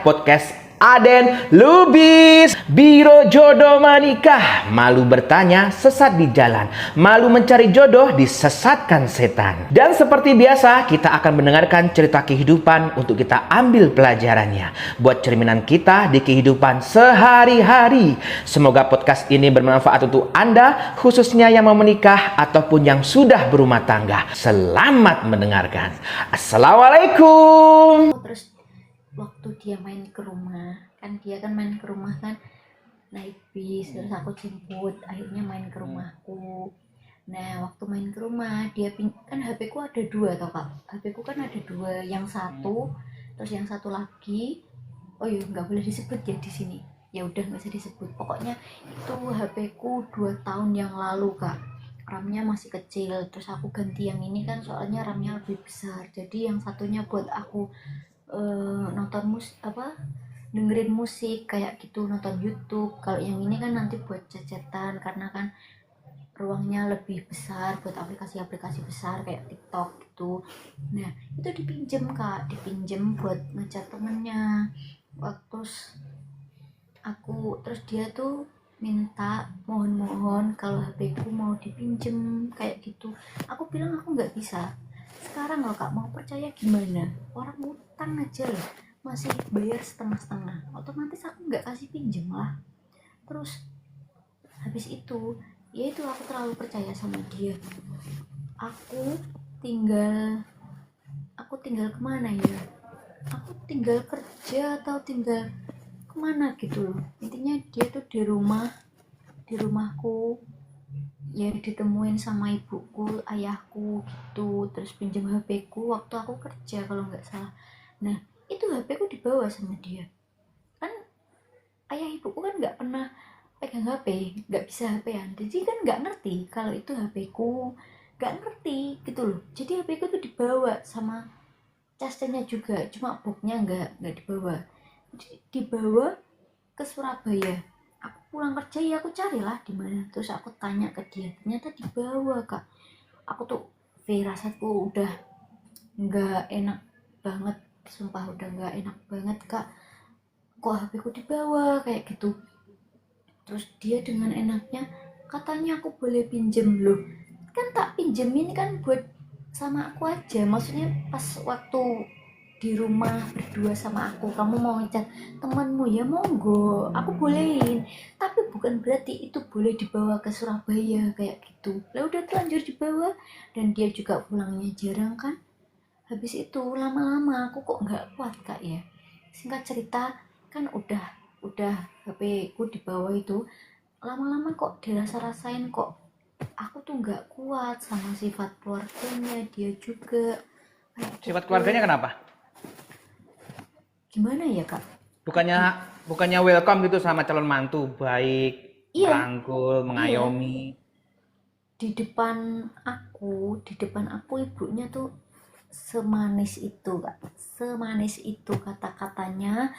podcast Aden Lubis. Biro jodoh menikah, malu bertanya sesat di jalan, malu mencari jodoh disesatkan setan. Dan seperti biasa kita akan mendengarkan cerita kehidupan untuk kita ambil pelajarannya buat cerminan kita di kehidupan sehari-hari. Semoga podcast ini bermanfaat untuk Anda, khususnya yang mau menikah ataupun yang sudah berumah tangga. Selamat mendengarkan. Assalamualaikum. Terus waktu dia main ke rumah, kan dia kan main ke rumah kan naik bis, terus aku jemput, akhirnya main ke rumahku. Nah waktu main ke rumah dia kan HP ku ada dua tau kak, HP ku kan ada dua, yang satu terus yang satu lagi, oh iya nggak boleh disebut ya di sini, ya udah nggak usah disebut, pokoknya itu HP ku 2 tahun yang lalu kak, RAM-nya masih kecil, terus aku ganti yang ini kan soalnya RAM-nya lebih besar, jadi yang satunya buat aku nonton dengerin musik kayak gitu, nonton YouTube. Kalau yang ini kan nanti buat cecetan karena kan ruangnya lebih besar buat aplikasi-aplikasi besar kayak TikTok gitu. Nah itu dipinjem kak, dipinjem buat ngechat temennya. Terus dia tuh minta mohon kalau HP ku mau dipinjem kayak gitu. Aku bilang aku nggak bisa. Sekarang loh kak, mau percaya gimana? Orang utang aja loh masih bayar setengah-setengah, otomatis aku nggak kasih pinjem lah. Terus habis itu, ya itu aku terlalu percaya sama dia. Aku tinggal kemana ya? Aku tinggal kerja atau tinggal kemana gitu loh. Intinya dia tuh di rumahku ya, ditemuin sama ibuku, ayahku gitu, terus pinjam HP ku waktu aku kerja kalau nggak salah. Nah itu HP ku dibawa sama dia. Kan ayah ibuku kan nggak pernah pegang HP, nggak bisa HP-an, jadi kan nggak ngerti kalau itu HP ku, nggak ngerti gitu loh. Jadi HP ku tuh dibawa sama casnya juga, cuma boxnya nggak dibawa. Dibawa ke Surabaya. Aku pulang kerja ya aku carilah di mana, terus aku tanya ke dia, ternyata dibawa kak. Aku tuh firasatku udah nggak enak banget, sumpah udah nggak enak banget kak, kok HP ku dibawa kayak gitu. Terus dia dengan enaknya katanya aku boleh pinjem loh, kan tak pinjemin kan buat sama aku aja, maksudnya pas waktu di rumah berdua sama aku, kamu mau ngechat temanmu ya monggo aku bolehin, tapi bukan berarti itu boleh dibawa ke Surabaya kayak gitu. Lah udah terlanjur dibawa, dan dia juga pulangnya jarang kan. Habis itu lama-lama aku kok nggak kuat kak ya, singkat cerita kan udah HP ku dibawa itu, lama-lama kok dirasa-rasain kok aku tuh nggak kuat sama sifat keluarganya dia juga kayak Sifat gitu. keluarganya kenapa? Gimana ya kak? Bukannya welcome gitu sama calon mantu, baik, Iya, merangkul, iya. mengayomi. Di depan aku ibunya tuh semanis itu kak, semanis itu kata-katanya.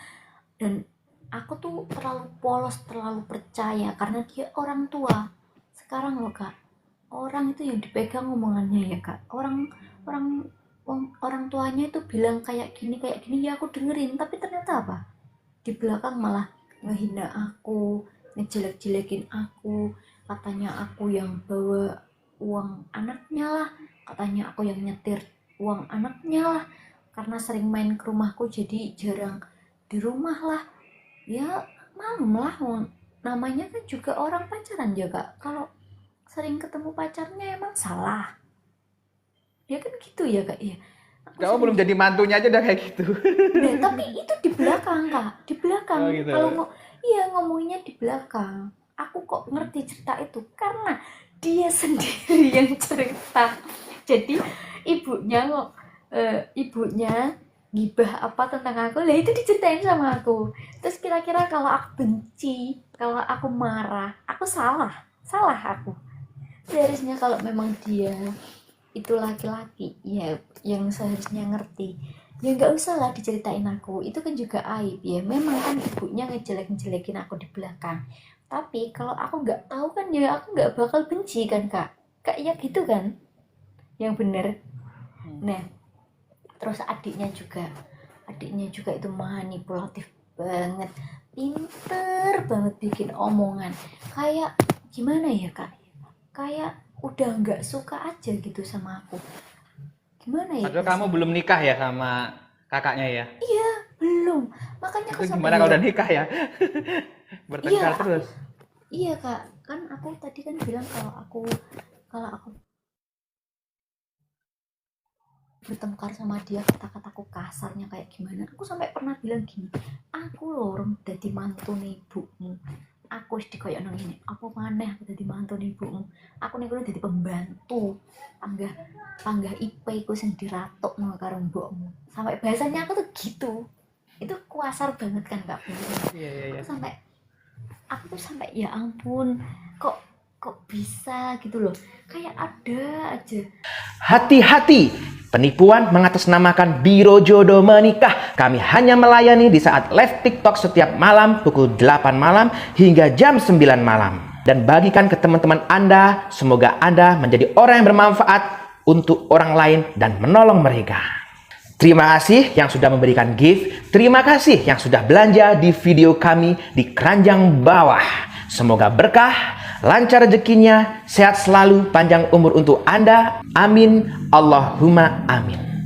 Dan aku tuh terlalu polos, terlalu percaya karena dia orang tua. Sekarang loh kak, orang itu yang dipegang omongannya ya kak, orang orang tuanya itu bilang kayak gini ya aku dengerin, tapi ternyata apa, di belakang malah ngehina aku, ngejelek-jelekin aku, katanya aku yang bawa uang anaknya lah, katanya aku yang nyetir uang anaknya lah, karena sering main ke rumahku jadi jarang di rumah lah. Ya malum lah, namanya kan juga orang pacaran juga, kalau sering ketemu pacarnya emang salah ya kan gitu ya kak ya. Aku Kamu sering belum jadi mantunya aja udah kayak gitu. Nah, tapi itu di belakang kak, di belakang. Oh gitu. Kalau iya ngomongnya di belakang. Aku kok ngerti cerita itu karena dia sendiri yang cerita. Jadi ibunya gibah apa tentang aku, lah itu diceritain sama aku. Terus kira-kira kalau aku benci, kalau aku marah, aku salah aku. Seharusnya kalau memang dia itu laki-laki ya yang seharusnya ngerti, ya nggak usah lah diceritain aku, itu kan juga aib ya. Memang kan ibunya ngejelek-jelekin aku di belakang, tapi kalau aku nggak tahu kan ya aku nggak bakal benci kan kak, kayak gitu kan yang bener. Nah terus adiknya juga itu manipulatif banget, pinter banget bikin omongan. Kayak gimana ya Kak? Kayak udah nggak suka aja gitu sama aku. Gimana ya? Padahal kamu belum nikah ya sama kakaknya ya? Iya, belum. Makanya aku Itu sampai gimana kalau udah nikah ya? Bertengkar Iya, terus. iya Kak. Kan aku tadi kan bilang kalau aku bertengkar sama dia, kata-kataku kasarnya kayak gimana, aku sampai pernah bilang gini, aku lorong dadi mantune ibumu, aku wis dikoyo nang ngene, apa maneh aku dadi mantune ibumu, aku ning kono dadi pembantu panggah panggah IP ku sing diratokno karo mbokmu, sampai bahasanya aku tuh gitu. Itu kuasar banget kan Kak. Iya. Aku tuh sampai ya ampun, kok kok bisa gitu loh, kayak ada aja. Hati-hati, penipuan mengatasnamakan Biro Jodoh Menikah. Kami hanya melayani di saat live TikTok setiap malam pukul 8 malam hingga jam 9 malam. Dan bagikan ke teman-teman Anda, semoga Anda menjadi orang yang bermanfaat untuk orang lain dan menolong mereka. Terima kasih yang sudah memberikan gift. Terima kasih yang sudah belanja di video kami di keranjang bawah. Semoga berkah, lancar rezekinya, sehat selalu, panjang umur untuk Anda. Amin. Allahumma amin.